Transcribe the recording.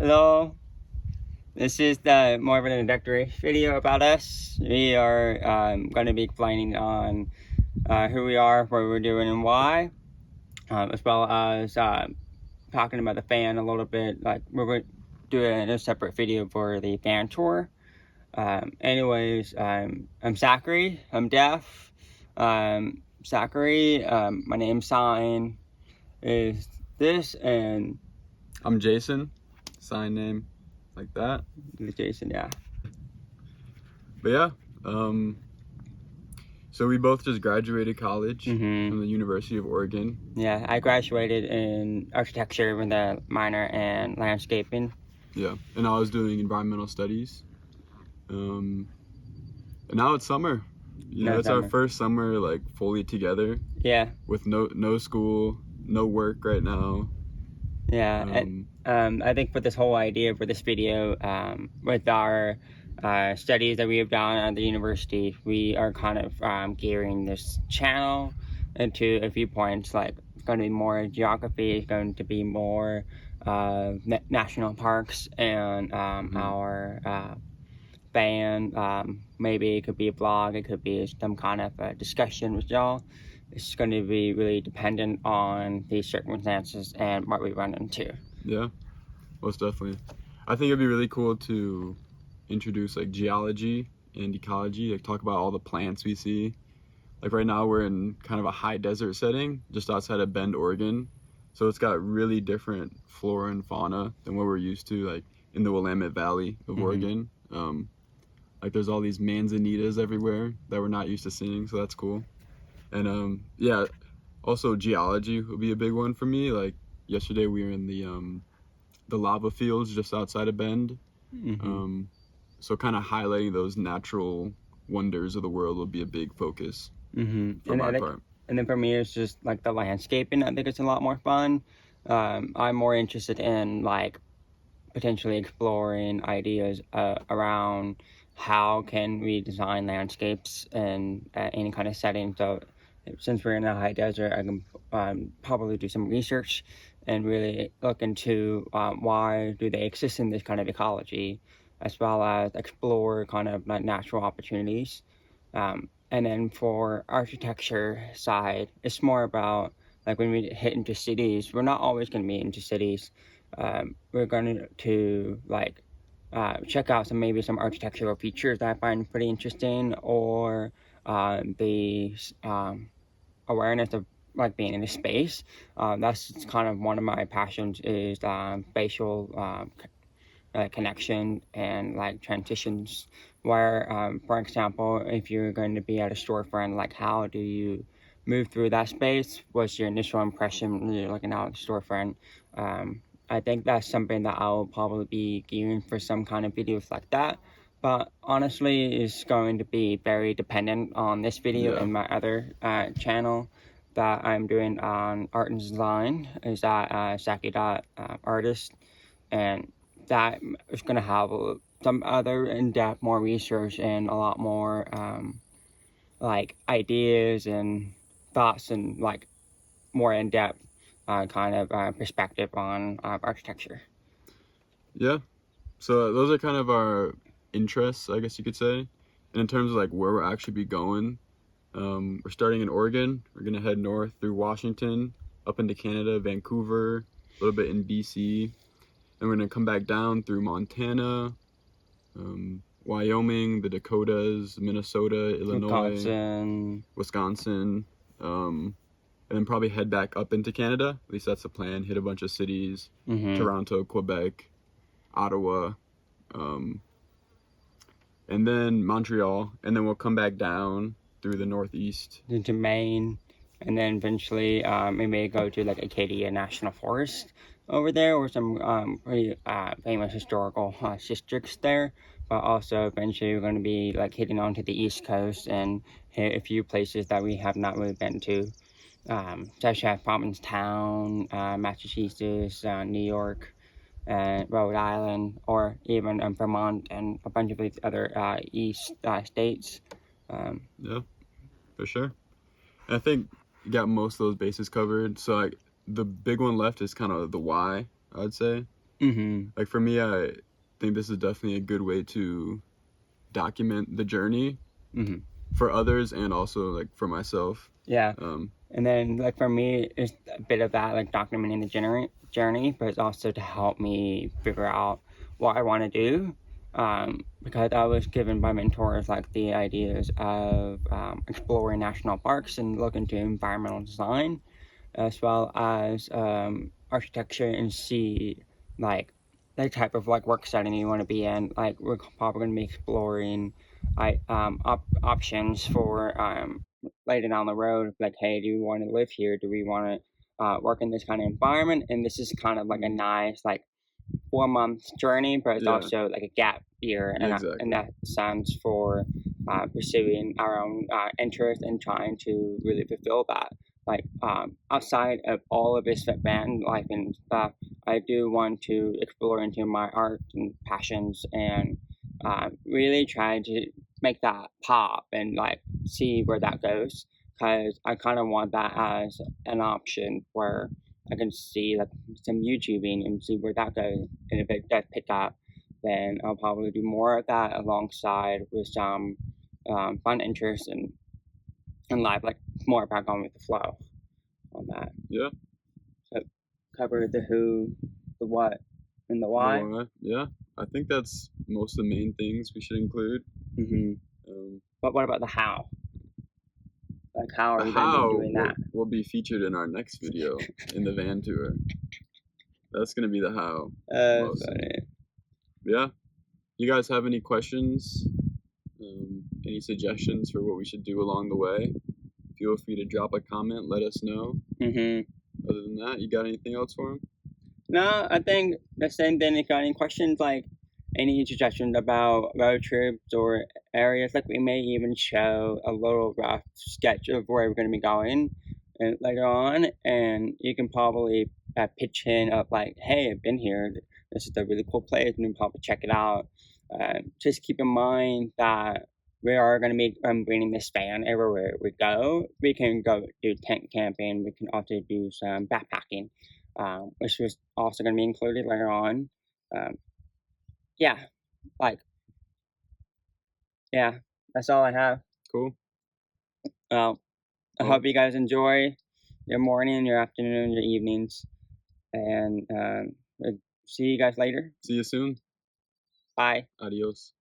Hello. This is more of an introductory video about us. We are going to be explaining on who we are, what we're doing, and why, as well as talking about the fan a little bit. Like we're doing a separate video for the fan tour. Anyways, I'm Zachary. I'm deaf. Zachary. My name sign is this, and I'm Jason. Sign name like that. Jason. Yeah. But yeah, so we both just graduated college from the University of Oregon. Yeah, I graduated in architecture with a minor in landscaping. Yeah, and I was doing environmental studies. And now it's summer. It's our first summer like fully together. Yeah. With no school, no work right now. Yeah, I think for this whole idea for this video, with our studies that we have done at the university, we are kind of gearing this channel into a few points. Like it's going to be more geography, it's going to be more national parks, and our band. Maybe it could be a blog, it could be some kind of a discussion with y'all. It's going to be really dependent on the circumstances and what we run into. Yeah, most definitely. I think it'd be really cool to introduce like geology and ecology, like talk about all the plants we see. Like right now we're in kind of a high desert setting just outside of Bend, Oregon. So it's got really different flora and fauna than what we're used to, like in the Willamette Valley of Oregon. Like there's all these manzanitas everywhere that we're not used to seeing, so that's cool. And yeah, also geology would be a big one for me. Like yesterday we were in the lava fields just outside of Bend. So kind of highlighting those natural wonders of the world will be a big focus for my part. And then for me, it's just like the landscaping. I think it's a lot more fun. I'm more interested in like potentially exploring ideas around how can we design landscapes in any kind of setting. So since we're in a high desert, I can probably do some research and really look into why do they exist in this kind of ecology, as well as explore kind of like natural opportunities. And then for architecture side, it's more about like when we hit into cities, we're not always going to be into cities. We're going to like check out maybe some architectural features that I find pretty interesting, or the awareness of like being in a space. That's kind of one of my passions is spatial connection and like transitions, where for example, if you're going to be at a storefront, like how do you move through that space? What's your initial impression when you're looking out at the storefront? I think that's something that I'll probably be gearing for some kind of videos like that. But honestly, it's going to be very dependent on this video and my other channel that I'm doing on art and design. Is that Zacky.artist, and that is going to have some other in-depth, more research and a lot more like ideas and thoughts and like more in-depth kind of perspective on architecture. Yeah, so those are kind of our interests, I guess you could say. And in terms of like where we'll actually be going, we're starting in Oregon. We're gonna head north through Washington, up into Canada, Vancouver, a little bit in BC, and we're gonna come back down through Montana, Wyoming, the Dakotas, Minnesota, Illinois, Wisconsin, and then probably head back up into Canada. At least that's the plan. Hit a bunch of cities, Toronto, Quebec, Ottawa, and then Montreal, and then we'll come back down through the northeast into Maine, and then eventually we may go to like Acadia National Forest over there, or some pretty famous historical districts there. But also eventually we're going to be like hitting onto the East Coast and hit a few places that we have not really been to, such as Provincetown, Massachusetts, New York, Rhode Island, or even Vermont, and a bunch of these other east states. Yeah, for sure. And I think you got most of those bases covered. So like the big one left is kind of the why, I would say. Mm-hmm. Like for me, I think this is definitely a good way to document the journey Mm-hmm. for others and also like for myself. Yeah. Um, And then, like, for me, it's a bit of that, like, documenting the journey, but it's also to help me figure out what I want to do. Because I was given by mentors, like, the ideas of exploring national parks and look into environmental design, as well as architecture, and see, like, the type of, like, work setting you want to be in. Like, we're probably going to be exploring options for later down the road, like, hey, do we want to live here? Do we want to work in this kind of environment? And this is kind of like a nice, like, 4 month journey, but it's yeah, also like a gap year, yeah, in exactly. that sense, for pursuing our own interest and trying to really fulfill that. Like, outside of all of this band life and stuff, I do want to explore into my art and passions, and really try to make that pop and, like, see where that goes. Because I kind of want that as an option where I can see, like, some YouTubing and see where that goes. And if it does pick up, then I'll probably do more of that alongside with some fun interest and live, like, more about going with the flow on that. Yeah, So cover the who, the what, and the the why. why. Yeah, I think that's most of the main things we should include. Hmm. Um, But what about the how? Like, how are the we going to be how doing that? will be featured in our next video in the van tour. That's gonna be the how mostly. Funny. Yeah. You guys have any questions? Any suggestions for what we should do along the way? Feel free to drop a comment. Let us know. Hmm. Other than that, you got anything else for him? No, I think the same thing. If you got any questions, like any suggestions about road trips or areas, like, we may even show a little rough sketch of where we're going to be going and later on, and you can probably pitch in of, like, hey, I've been here. This is a really cool place, and you can probably check it out. Just keep in mind that we are going to be bringing this van everywhere we go. We can go do tent camping. We can also do some backpacking, which was also going to be included later on. Um, yeah, like, yeah, that's all I have. Cool. Well, I Well, hope you guys enjoy your morning, your afternoon, your evenings, and see you guys later. see you soon. Bye. Adios.